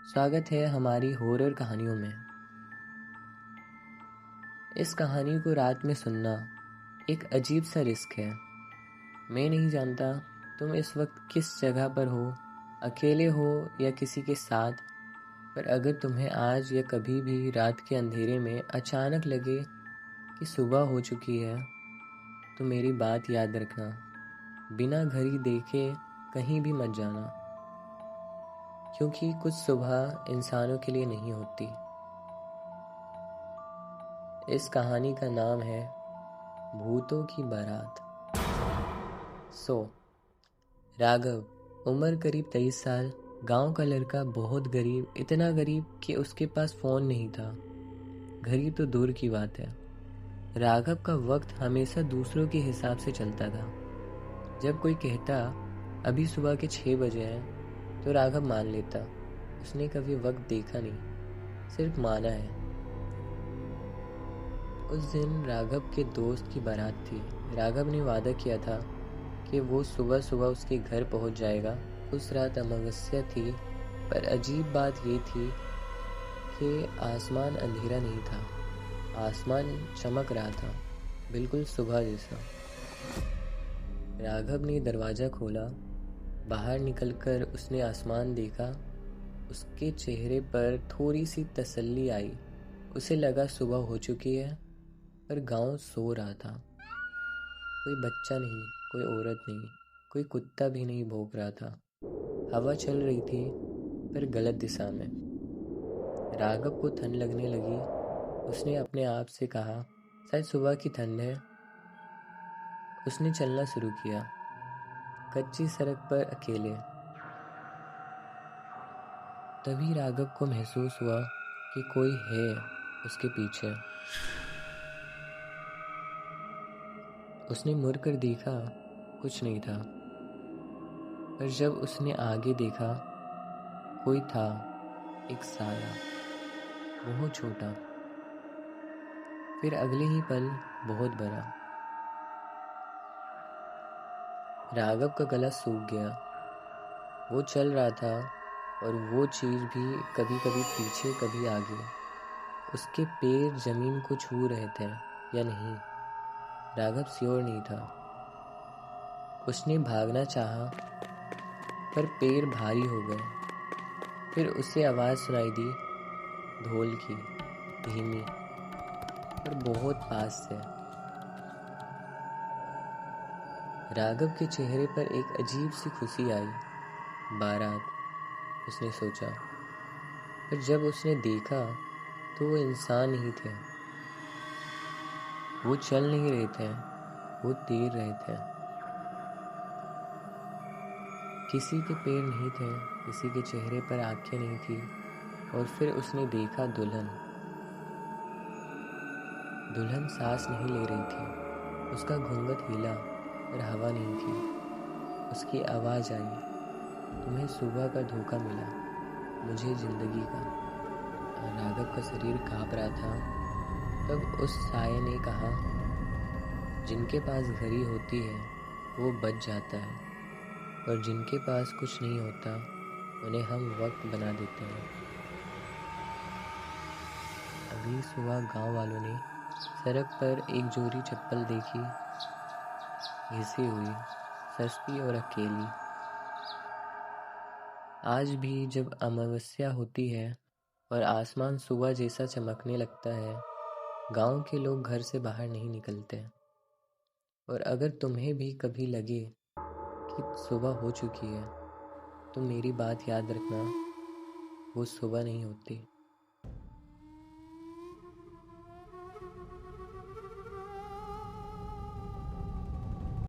स्वागत है हमारी हॉरर कहानियों में। इस कहानी को रात में सुनना एक अजीब सा रिस्क है। मैं नहीं जानता तुम इस वक्त किस जगह पर हो, अकेले हो या किसी के साथ। पर अगर तुम्हें आज या कभी भी रात के अंधेरे में अचानक लगे कि सुबह हो चुकी है, तो मेरी बात याद रखना। बिना घड़ी देखे कहीं भी मत जाना, क्योंकि कुछ सुबह इंसानों के लिए नहीं होती। इस कहानी का नाम है भूतों की बारात। राघव उम्र करीब 23 साल, गांव का लड़का, बहुत गरीब, इतना गरीब कि उसके पास फोन नहीं था। घड़ी तो दूर की बात है। राघव का वक्त हमेशा दूसरों के हिसाब से चलता था। जब कोई कहता अभी सुबह के 6 बजे हैं, तो राघव मान लेता। उसने कभी वक्त देखा नहीं, सिर्फ माना है। उस दिन राघव के दोस्त की बारात थी। राघव ने वादा किया था कि वो सुबह सुबह उसके घर पहुंच जाएगा। उस रात अमावस्या थी, पर अजीब बात ये थी कि आसमान अंधेरा नहीं था। आसमान चमक रहा था, बिल्कुल सुबह जैसा। राघव ने दरवाज़ा खोला। बाहर निकलकर उसने आसमान देखा। उसके चेहरे पर थोड़ी सी तसल्ली आई। उसे लगा सुबह हो चुकी है, पर गांव सो रहा था। कोई बच्चा नहीं, कोई औरत नहीं, कोई कुत्ता भी नहीं भौंक रहा था। हवा चल रही थी, पर गलत दिशा में। राघव को ठंड लगने लगी। उसने अपने आप से कहा, शायद सुबह की ठंड है। उसने चलना शुरू किया, कच्ची सड़क पर अकेले। तभी राघव को महसूस हुआ कि कोई है उसके पीछे। उसने मुड़कर देखा, कुछ नहीं था। पर जब उसने आगे देखा, कोई था, एक साया, बहुत छोटा, फिर अगले ही पल बहुत बड़ा। राघव का गला सूख गया। वो चल रहा था, और वो चीज़ भी कभी कभी पीछे कभी आगे। उसके पैर जमीन को छू रहे थे या नहीं, राघव श्योर नहीं था। उसने भागना चाहा, पर पैर भारी हो गए। फिर उसे आवाज़ सुनाई दी, ढोल की, धीमी, पर बहुत पास से। राघव के चेहरे पर एक अजीब सी खुशी आई। बारात, उसने सोचा। पर जब उसने देखा, तो वो इंसान नहीं थे। वो चल नहीं रहे थे, वो तैर रहे थे। किसी के पैर नहीं थे, किसी के चेहरे पर आंखें नहीं थी। और फिर उसने देखा दुल्हन। दुल्हन सांस नहीं ले रही थी। उसका घूंघट हिला, पर हवा नहीं थी। उसकी आवाज़ आई, तुम्हें सुबह का धोखा मिला, मुझे जिंदगी का। राघव का शरीर कांप रहा था। तब उस साये ने कहा, जिनके पास घड़ी होती है वो बच जाता है, और जिनके पास कुछ नहीं होता उन्हें हम वक्त बना देते हैं। अगली सुबह गांव वालों ने सड़क पर एक जोड़ी चप्पल देखी, घिसी हुई, सस्ती और अकेली। आज भी जब अमावस्या होती है और आसमान सुबह जैसा चमकने लगता है, गांव के लोग घर से बाहर नहीं निकलते। और अगर तुम्हें भी कभी लगे कि सुबह हो चुकी है, तो मेरी बात याद रखना, वो सुबह नहीं होती।